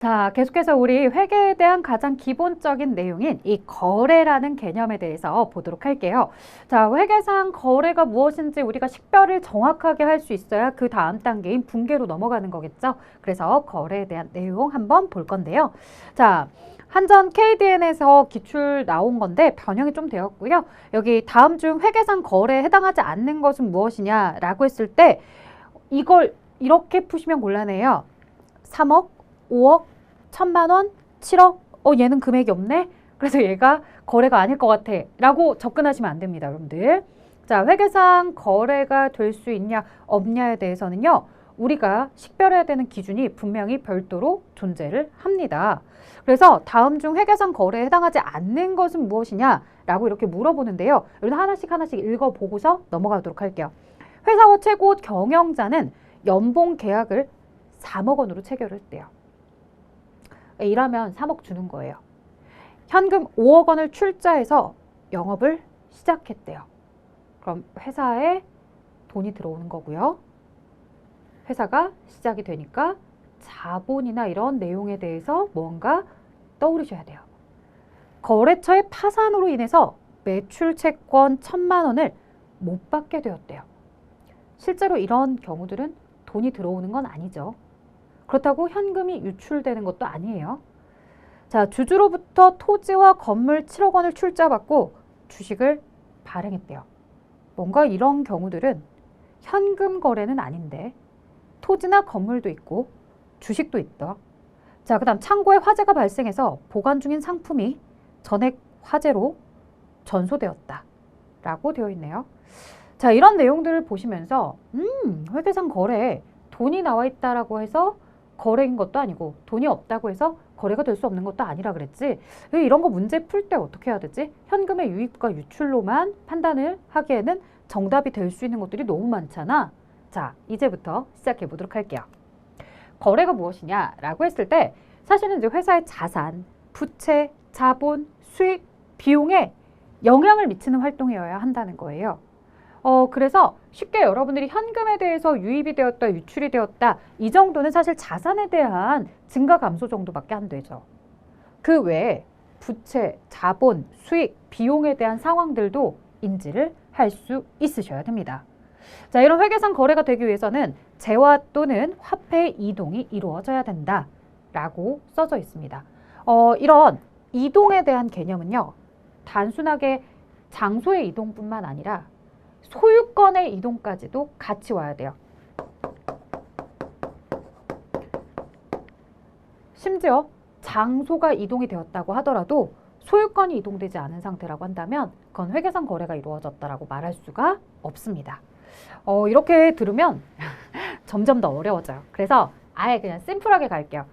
자, 계속해서 우리 회계에 대한 가장 기본적인 내용인 이 거래라는 개념에 대해서 보도록 할게요. 자, 회계상 거래가 무엇인지 우리가 식별을 정확하게 할 수 있어야 그 다음 단계인 분계로 넘어가는 거겠죠. 그래서 거래에 대한 내용 한번 볼 건데요. 자, 한전 KDN에서 기출 나온 건데 변형이 좀 되었고요. 여기 다음 중 회계상 거래에 해당하지 않는 것은 무엇이냐라고 했을 때 이걸 이렇게 푸시면 곤란해요. 3억, 5억, 1,000만 원, 7억, 얘는 금액이 없네? 그래서 얘가 거래가 아닐 것 같아 라고 접근하시면 안 됩니다, 여러분들. 자, 회계상 거래가 될 수 있냐, 없냐에 대해서는요, 우리가 식별해야 되는 기준이 분명히 별도로 존재를 합니다. 그래서 다음 중 회계상 거래에 해당하지 않는 것은 무엇이냐 라고 이렇게 물어보는데요. 여기서 하나씩 읽어보고서 넘어가도록 할게요. 회사와 최고 경영자는 연봉 계약을 3억 원으로 체결했대요. 일하면 3억 주는 거예요. 현금 5억 원을 출자해서 영업을 시작했대요. 그럼 회사에 돈이 들어오는 거고요. 회사가 시작이 되니까 자본이나 이런 내용에 대해서 뭔가 떠오르셔야 돼요. 거래처의 파산으로 인해서 매출 채권 1,000만 원을 못 받게 되었대요. 실제로 이런 경우들은 돈이 들어오는 건 아니죠. 그렇다고 현금이 유출되는 것도 아니에요. 자, 주주로부터 토지와 건물 7억 원을 출자받고 주식을 발행했대요. 뭔가 이런 경우들은 현금 거래는 아닌데 토지나 건물도 있고 주식도 있다. 자, 그 다음 창고에 화재가 발생해서 보관 중인 상품이 전액 화재로 전소되었다 라고 되어 있네요. 자, 이런 내용들을 보시면서 회계상 거래에 돈이 나와 있다라고 해서 거래인 것도 아니고 돈이 없다고 해서 거래가 될 수 없는 것도 아니라 그랬지. 이런 거 문제 풀 때 어떻게 해야 되지? 현금의 유입과 유출로만 판단을 하기에는 정답이 될 수 있는 것들이 너무 많잖아. 자, 이제부터 시작해 보도록 할게요. 거래가 무엇이냐라고 했을 때 사실은 이제 회사의 자산, 부채, 자본, 수익, 비용에 영향을 미치는 활동이어야 한다는 거예요. 그래서 쉽게 여러분들이 현금에 대해서 유입이 되었다, 유출이 되었다 이 정도는 사실 자산에 대한 증가 감소 정도밖에 안 되죠. 그 외에 부채, 자본, 수익, 비용에 대한 상황들도 인지를 할 수 있으셔야 됩니다. 자, 이런 회계상 거래가 되기 위해서는 재화 또는 화폐의 이동이 이루어져야 된다 라고 써져 있습니다. 이런 이동에 대한 개념은요, 단순하게 장소의 이동뿐만 아니라 소유권의 이동까지도 같이 와야 돼요. 심지어 장소가 이동이 되었다고 하더라도 소유권이 이동되지 않은 상태라고 한다면 그건 회계상 거래가 이루어졌다라고 말할 수가 없습니다. 이렇게 들으면 점점 더 어려워져요. 그래서 아예 그냥 심플하게 갈게요.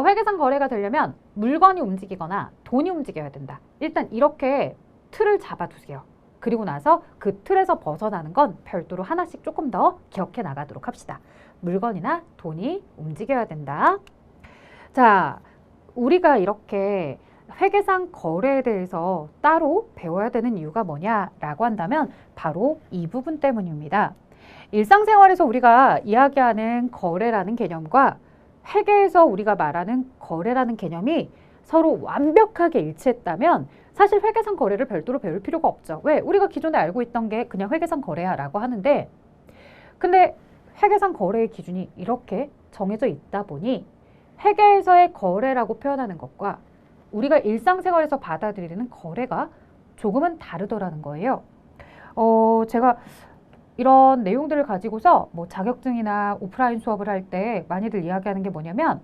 회계상 거래가 되려면 물건이 움직이거나 돈이 움직여야 된다. 일단 이렇게 틀을 잡아두세요. 그리고 나서 그 틀에서 벗어나는 건 별도로 하나씩 조금 더 기억해 나가도록 합시다. 물건이나 돈이 움직여야 된다. 자, 우리가 이렇게 회계상 거래에 대해서 따로 배워야 되는 이유가 뭐냐라고 한다면 바로 이 부분 때문입니다. 일상생활에서 우리가 이야기하는 거래라는 개념과 회계에서 우리가 말하는 거래라는 개념이 서로 완벽하게 일치했다면 사실 회계상 거래를 별도로 배울 필요가 없죠. 왜? 우리가 기존에 알고 있던 게 그냥 회계상 거래야 라고 하는데 근데 회계상 거래의 기준이 이렇게 정해져 있다 보니 회계에서의 거래라고 표현하는 것과 우리가 일상생활에서 받아들이는 거래가 조금은 다르더라는 거예요. 제가 이런 내용들을 가지고서 뭐 자격증이나 오프라인 수업을 할 때 많이들 이야기하는 게 뭐냐면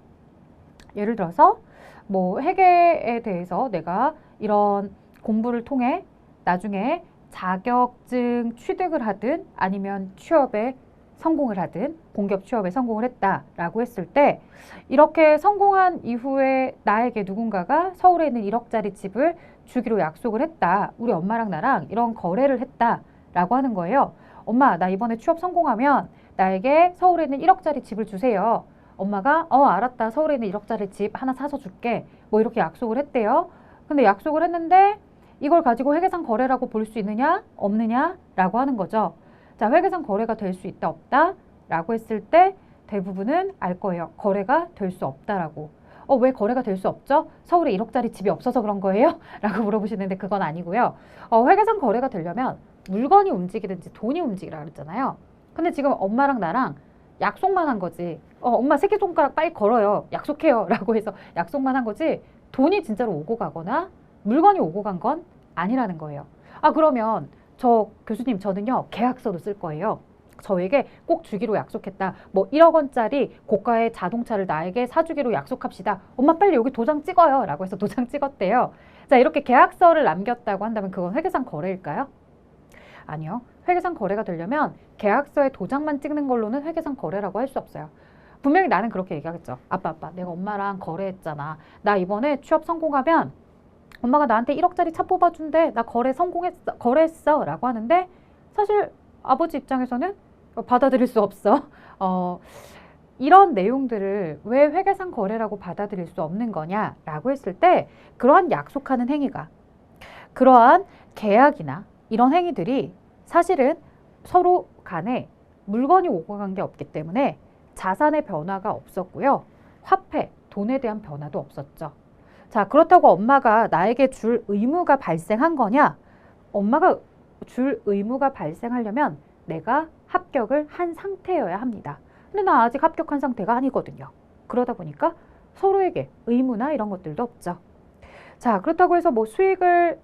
예를 들어서 뭐 회계에 대해서 내가 이런 공부를 통해 나중에 자격증 취득을 하든 아니면 취업에 성공을 하든 공기업 취업에 성공을 했다라고 했을 때 이렇게 성공한 이후에 나에게 누군가가 서울에 있는 1억짜리 집을 주기로 약속을 했다. 우리 엄마랑 나랑 이런 거래를 했다라고 하는 거예요. 엄마, 나 이번에 취업 성공하면 나에게 서울에 있는 1억짜리 집을 주세요. 엄마가 알았다. 서울에 있는 1억짜리 집 하나 사서 줄게. 뭐 이렇게 약속을 했대요. 근데 약속을 했는데 이걸 가지고 회계상 거래라고 볼 수 있느냐 없느냐라고 하는 거죠. 자, 회계상 거래가 될 수 있다 없다 라고 했을 때 대부분은 알 거예요. 거래가 될 수 없다라고. 왜 거래가 될 수 없죠? 서울에 1억짜리 집이 없어서 그런 거예요? 라고 물어보시는데 그건 아니고요. 회계상 거래가 되려면 물건이 움직이든지 돈이 움직이라 그랬잖아요. 근데 지금 엄마랑 나랑 약속만 한 거지. 엄마 새끼손가락 빨리 걸어요. 약속해요. 라고 해서 약속만 한 거지. 돈이 진짜로 오고 가거나 물건이 오고 간 건 아니라는 거예요. 그러면 저 교수님 저는요 계약서도 쓸 거예요. 저에게 꼭 주기로 약속했다. 뭐 1억 원짜리 고가의 자동차를 나에게 사주기로 약속합시다. 엄마 빨리 여기 도장 찍어요. 라고 해서 도장 찍었대요. 자, 이렇게 계약서를 남겼다고 한다면 그건 회계상 거래일까요? 아니요. 회계상 거래가 되려면 계약서에 도장만 찍는 걸로는 회계상 거래라고 할 수 없어요. 분명히 나는 그렇게 얘기하겠죠. 아빠, 내가 엄마랑 거래했잖아. 나 이번에 취업 성공하면 엄마가 나한테 1억짜리 차 뽑아준대. 나 거래했어. 라고 하는데 사실 아버지 입장에서는 받아들일 수 없어. 이런 내용들을 왜 회계상 거래라고 받아들일 수 없는 거냐라고 했을 때 그러한 약속하는 행위가 그러한 계약이나 이런 행위들이 사실은 서로 간에 물건이 오고 간 게 없기 때문에 자산의 변화가 없었고요. 화폐, 돈에 대한 변화도 없었죠. 자, 그렇다고 엄마가 나에게 줄 의무가 발생한 거냐? 엄마가 줄 의무가 발생하려면 내가 합격을 한 상태여야 합니다. 근데 나 아직 합격한 상태가 아니거든요. 그러다 보니까 서로에게 의무나 이런 것들도 없죠. 자, 그렇다고 해서 뭐 수익을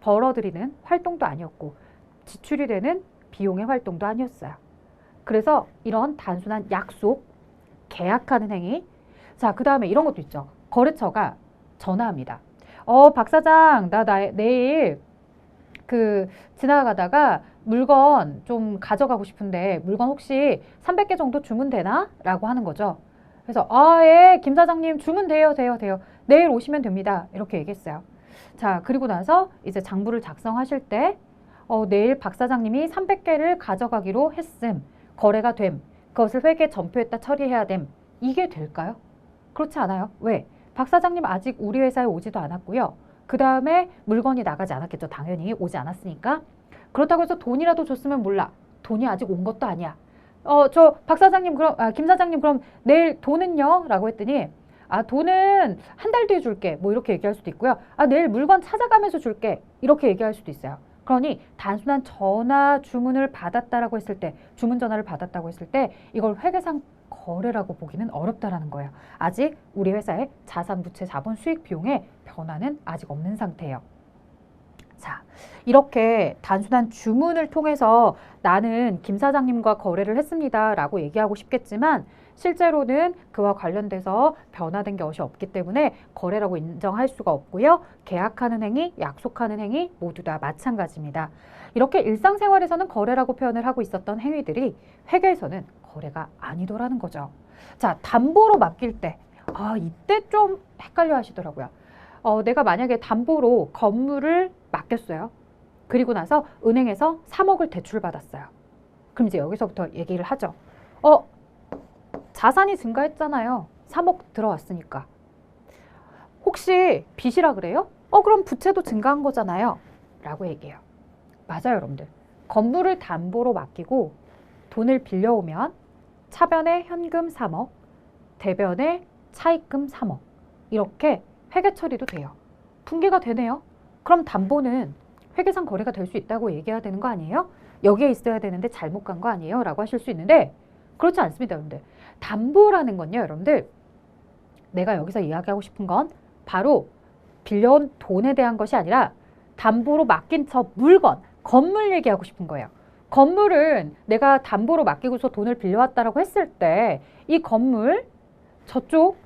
벌어들이는 활동도 아니었고 지출이 되는 비용의 활동도 아니었어요. 그래서 이런 단순한 약속, 계약하는 행위. 자, 그 다음에 이런 것도 있죠. 거래처가 전화합니다. 박 사장, 내일 지나가다가 물건 좀 가져가고 싶은데 물건 혹시 300개 정도 주문되나? 라고 하는 거죠. 그래서 예, 김 사장님 주문돼요. 내일 오시면 됩니다. 이렇게 얘기했어요. 자, 그리고 나서 이제 장부를 작성하실 때 내일 박 사장님이 300개를 가져가기로 했음. 거래가 됨. 그것을 회계에 전표했다 처리해야 됨. 이게 될까요? 그렇지 않아요. 왜? 박 사장님 아직 우리 회사에 오지도 않았고요. 그 다음에 물건이 나가지 않았겠죠. 당연히 오지 않았으니까. 그렇다고 해서 돈이라도 줬으면 몰라. 돈이 아직 온 것도 아니야. 저 박 사장님 김 사장님 그럼 내일 돈은요? 라고 했더니 돈은 한 달 뒤에 줄게. 뭐 이렇게 얘기할 수도 있고요. 내일 물건 찾아가면서 줄게. 이렇게 얘기할 수도 있어요. 그러니 단순한 전화 주문을 받았다라고 했을 때, 주문 전화를 받았다고 했을 때 이걸 회계상 거래라고 보기는 어렵다라는 거예요. 아직 우리 회사의 자산, 부채, 자본, 수익, 비용의 변화는 아직 없는 상태예요. 자, 이렇게 단순한 주문을 통해서 나는 김 사장님과 거래를 했습니다 라고 얘기하고 싶겠지만 실제로는 그와 관련돼서 변화된 것이 없기 때문에 거래라고 인정할 수가 없고요. 계약하는 행위, 약속하는 행위 모두 다 마찬가지입니다. 이렇게 일상생활에서는 거래라고 표현을 하고 있었던 행위들이 회계에서는 거래가 아니더라는 거죠. 자, 담보로 맡길 때 이때 좀 헷갈려 하시더라고요. 내가 만약에 담보로 건물을 맡겼어요. 그리고 나서 은행에서 3억을 대출받았어요. 그럼 이제 여기서부터 얘기를 하죠. 자산이 증가했잖아요. 3억 들어왔으니까. 혹시 빚이라 그래요? 그럼 부채도 증가한 거잖아요. 라고 얘기해요. 맞아요, 여러분들. 건물을 담보로 맡기고 돈을 빌려오면 차변에 현금 3억, 대변에 차입금 3억 이렇게 회계 처리도 돼요. 분개가 되네요. 그럼 담보는 회계상 거래가 될 수 있다고 얘기해야 되는 거 아니에요? 여기에 있어야 되는데 잘못 간 거 아니에요? 라고 하실 수 있는데 그렇지 않습니다, 여러분들. 담보라는 건요, 여러분들. 내가 여기서 이야기하고 싶은 건 바로 빌려온 돈에 대한 것이 아니라 담보로 맡긴 저 물건, 건물 얘기하고 싶은 거예요. 건물은 내가 담보로 맡기고서 돈을 빌려왔다라고 했을 때 이 건물 저쪽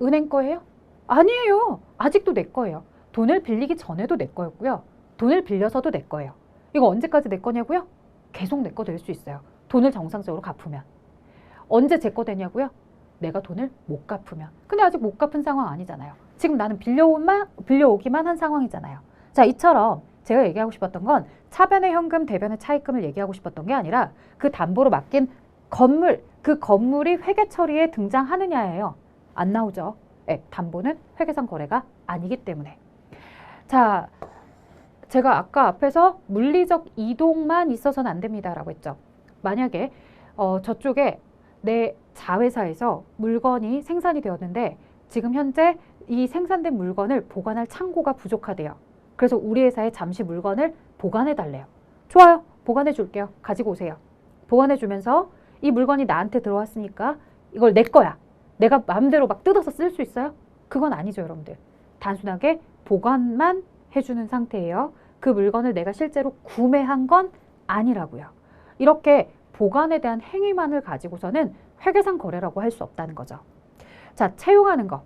은행 거예요? 아니에요. 아직도 내 거예요. 돈을 빌리기 전에도 내 거였고요. 돈을 빌려서도 내 거예요. 이거 언제까지 내 거냐고요? 계속 내 거 될 수 있어요. 돈을 정상적으로 갚으면. 언제 제 거 되냐고요? 내가 돈을 못 갚으면. 근데 아직 못 갚은 상황 아니잖아요. 지금 나는 빌려오기만 한 상황이잖아요. 자, 이처럼 제가 얘기하고 싶었던 건 차변의 현금, 대변의 차입금을 얘기하고 싶었던 게 아니라 그 담보로 맡긴 건물, 그 건물이 회계 처리에 등장하느냐예요. 안 나오죠. 네, 담보는 회계상 거래가 아니기 때문에. 자, 제가 아까 앞에서 물리적 이동만 있어서는 안 됩니다 라고 했죠. 만약에 저쪽에 내 자회사에서 물건이 생산이 되었는데 지금 현재 이 생산된 물건을 보관할 창고가 부족하대요. 그래서 우리 회사에 잠시 물건을 보관해 달래요. 좋아요. 보관해 줄게요. 가지고 오세요. 보관해 주면서 이 물건이 나한테 들어왔으니까 이걸 내 거야. 내가 마음대로 막 뜯어서 쓸 수 있어요? 그건 아니죠, 여러분들. 단순하게 보관만 해주는 상태예요. 그 물건을 내가 실제로 구매한 건 아니라고요. 이렇게 보관에 대한 행위만을 가지고서는 회계상 거래라고 할 수 없다는 거죠. 자, 채용하는 거.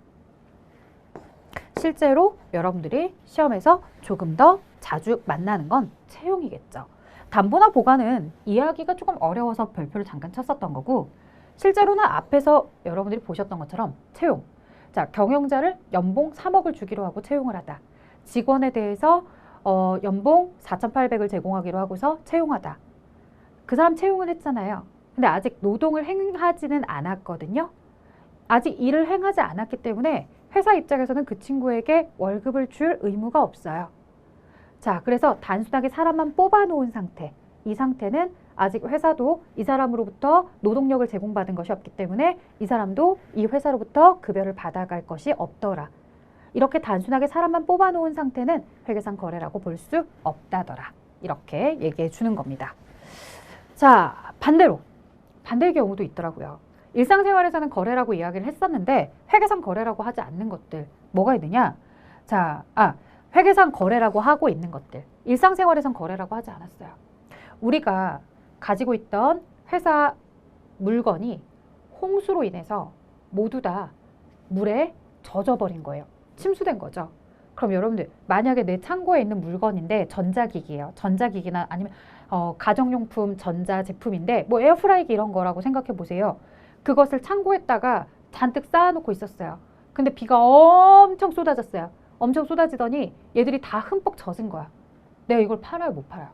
실제로 여러분들이 시험에서 조금 더 자주 만나는 건 채용이겠죠. 담보나 보관은 이해하기가 조금 어려워서 별표를 잠깐 쳤었던 거고, 실제로는 앞에서 여러분들이 보셨던 것처럼 채용. 자, 경영자를 연봉 3억을 주기로 하고 채용을 하다. 직원에 대해서 연봉 4,800을 제공하기로 하고서 채용하다. 그 사람 채용을 했잖아요. 근데 아직 노동을 행하지는 않았거든요. 아직 일을 행하지 않았기 때문에 회사 입장에서는 그 친구에게 월급을 줄 의무가 없어요. 자, 그래서 단순하게 사람만 뽑아놓은 상태. 이 상태는 아직 회사도 이 사람으로부터 노동력을 제공받은 것이 없기 때문에 이 사람도 이 회사로부터 급여를 받아갈 것이 없더라. 이렇게 단순하게 사람만 뽑아놓은 상태는 회계상 거래라고 볼 수 없다더라. 이렇게 얘기해 주는 겁니다. 자, 반대의 경우도 있더라고요. 일상생활에서는 거래라고 이야기를 했었는데 회계상 거래라고 하지 않는 것들 뭐가 있느냐? 자, 회계상 거래라고 하고 있는 것들. 일상생활에선 거래라고 하지 않았어요. 우리가 가지고 있던 회사 물건이 홍수로 인해서 모두 다 물에 젖어버린 거예요. 침수된 거죠. 그럼 여러분들 만약에 내 창고에 있는 물건인데 전자기기예요. 전자기기나 아니면 가정용품 전자제품인데 뭐 에어프라이기 이런 거라고 생각해 보세요. 그것을 창고에다가 잔뜩 쌓아놓고 있었어요. 근데 비가 엄청 쏟아졌어요. 엄청 쏟아지더니 얘들이 다 흠뻑 젖은 거야. 내가 이걸 팔아요, 못 팔아요?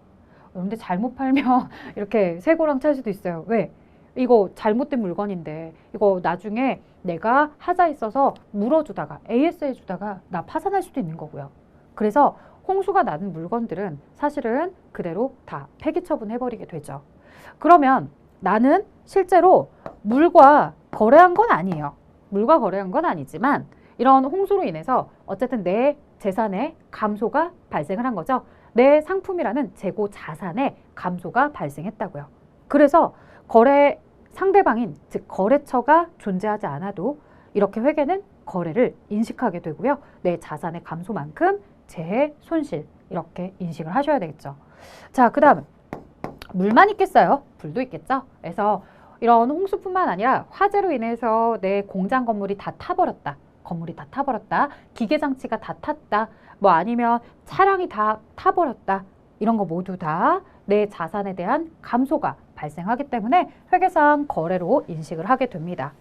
여러분들 잘못 팔면 이렇게 쇠고랑 찰 수도 있어요. 왜? 이거 잘못된 물건인데 이거 나중에 내가 하자 있어서 물어주다가 AS 해주다가 나 파산할 수도 있는 거고요. 그래서 홍수가 나는 물건들은 사실은 그대로 다 폐기 처분해버리게 되죠. 그러면 나는 실제로 물과 거래한 건 아니에요. 물과 거래한 건 아니지만 이런 홍수로 인해서 어쨌든 내 재산에 감소가 발생을 한 거죠. 내 상품이라는 재고 자산에 감소가 발생했다고요. 그래서 거래 상대방인 즉 거래처가 존재하지 않아도 이렇게 회계는 거래를 인식하게 되고요. 내 자산의 감소만큼 재해 손실 이렇게 인식을 하셔야 되겠죠. 자, 그 다음 물만 있겠어요? 불도 있겠죠. 그래서 이런 홍수뿐만 아니라 화재로 인해서 내 공장 건물이 다 타버렸다. 건물이 다 타버렸다. 기계장치가 다 탔다. 뭐 아니면 차량이 다 타버렸다. 이런 거 모두 다 내 자산에 대한 감소가 발생하기 때문에 회계상 거래로 인식을 하게 됩니다.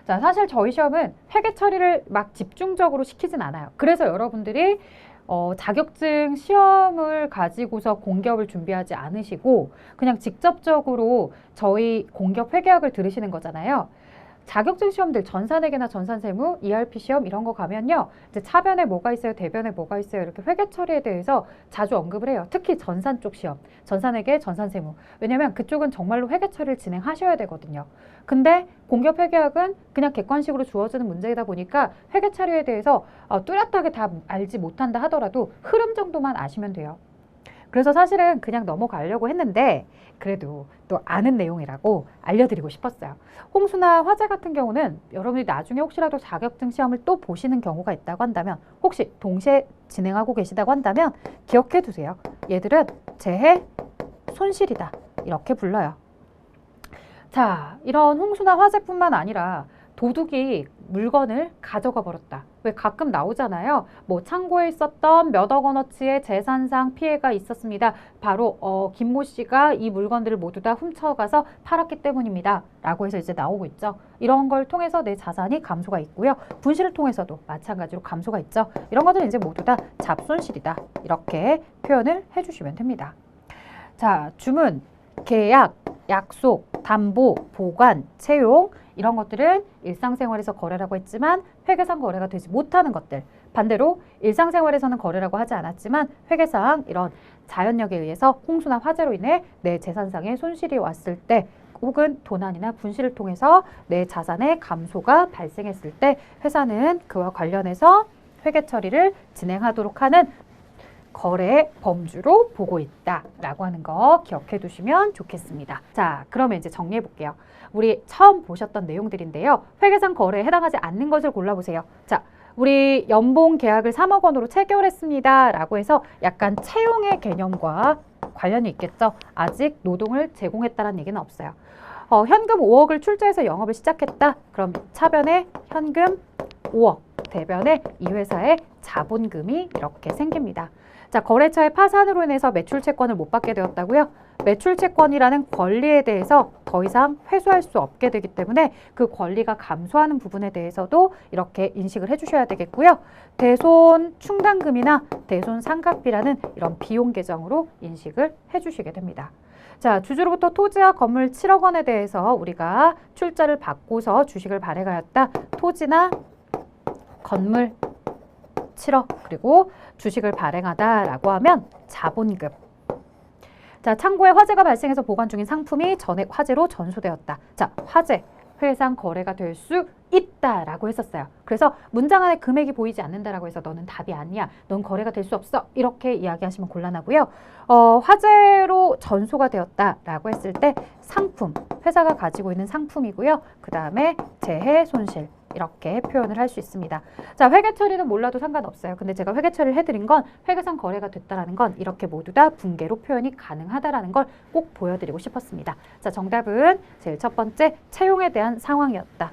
자, 사실 저희 시험은 회계 처리를 막 집중적으로 시키진 않아요. 그래서 여러분들이 자격증 시험을 가지고서 공기업을 준비하지 않으시고 그냥 직접적으로 저희 공기업 회계학을 들으시는 거잖아요. 자격증 시험들 전산회계나 전산세무, ERP 시험 이런 거 가면요. 이제 차변에 뭐가 있어요, 대변에 뭐가 있어요. 이렇게 회계 처리에 대해서 자주 언급을 해요. 특히 전산 쪽 시험, 전산회계, 전산세무. 왜냐면 그쪽은 정말로 회계 처리를 진행하셔야 되거든요. 근데 공기업 회계학은 그냥 객관식으로 주어지는 문제이다 보니까 회계 처리에 대해서 뚜렷하게 다 알지 못한다 하더라도 흐름 정도만 아시면 돼요. 그래서 사실은 그냥 넘어가려고 했는데 그래도 또 아는 내용이라고 알려드리고 싶었어요. 홍수나 화재 같은 경우는 여러분이 나중에 혹시라도 자격증 시험을 또 보시는 경우가 있다고 한다면 혹시 동시에 진행하고 계시다고 한다면 기억해 두세요. 얘들은 재해 손실이다. 이렇게 불러요. 자, 이런 홍수나 화재뿐만 아니라 도둑이 물건을 가져가 버렸다. 왜 가끔 나오잖아요. 뭐 창고에 있었던 몇억 원어치의 재산상 피해가 있었습니다. 바로 김모 씨가 이 물건들을 모두 다 훔쳐가서 팔았기 때문입니다. 라고 해서 이제 나오고 있죠. 이런 걸 통해서 내 자산이 감소가 있고요. 분실을 통해서도 마찬가지로 감소가 있죠. 이런 것들은 이제 모두 다 잡손실이다. 이렇게 표현을 해주시면 됩니다. 자, 주문, 계약, 약속, 담보, 보관, 채용 이런 것들은 일상생활에서 거래라고 했지만 회계상 거래가 되지 못하는 것들. 반대로 일상생활에서는 거래라고 하지 않았지만 회계상 이런 자연력에 의해서 홍수나 화재로 인해 내 재산상의 손실이 왔을 때 혹은 도난이나 분실을 통해서 내 자산의 감소가 발생했을 때 회사는 그와 관련해서 회계 처리를 진행하도록 하는 거래 범주로 보고 있다라고 하는 거 기억해 두시면 좋겠습니다. 자, 그러면 이제 정리해 볼게요. 우리 처음 보셨던 내용들인데요. 회계상 거래에 해당하지 않는 것을 골라보세요. 자, 우리 연봉 계약을 3억 원으로 체결했습니다. 라고 해서 약간 채용의 개념과 관련이 있겠죠. 아직 노동을 제공했다는 얘기는 없어요. 현금 5억을 출자해서 영업을 시작했다. 그럼 차변에 현금 5억, 대변에 이 회사의 자본금이 이렇게 생깁니다. 자, 거래처의 파산으로 인해서 매출채권을 못 받게 되었다고요? 매출채권이라는 권리에 대해서 더 이상 회수할 수 없게 되기 때문에 그 권리가 감소하는 부분에 대해서도 이렇게 인식을 해주셔야 되겠고요. 대손 충당금이나 대손 상각비라는 이런 비용 계정으로 인식을 해주시게 됩니다. 자, 주주로부터 토지와 건물 7억 원에 대해서 우리가 출자를 받고서 주식을 발행하였다. 토지나 건물 7억 그리고 주식을 발행하다라고 하면 자본금. 자, 창고에 화재가 발생해서 보관 중인 상품이 전액 화재로 전소되었다. 자, 화재, 회상 거래가 될 수 있다라고 했었어요. 그래서 문장 안에 금액이 보이지 않는다라고 해서 너는 답이 아니야. 넌 거래가 될 수 없어. 이렇게 이야기하시면 곤란하고요. 화재로 전소가 되었다라고 했을 때 상품, 회사가 가지고 있는 상품이고요. 그 다음에 재해 손실. 이렇게 표현을 할 수 있습니다. 자, 회계 처리는 몰라도 상관없어요. 근데 제가 회계 처리를 해드린 건 회계상 거래가 됐다라는 건 이렇게 모두 다 분계로 표현이 가능하다라는 걸 꼭 보여드리고 싶었습니다. 자, 정답은 제일 첫 번째 채용에 대한 상황이었다.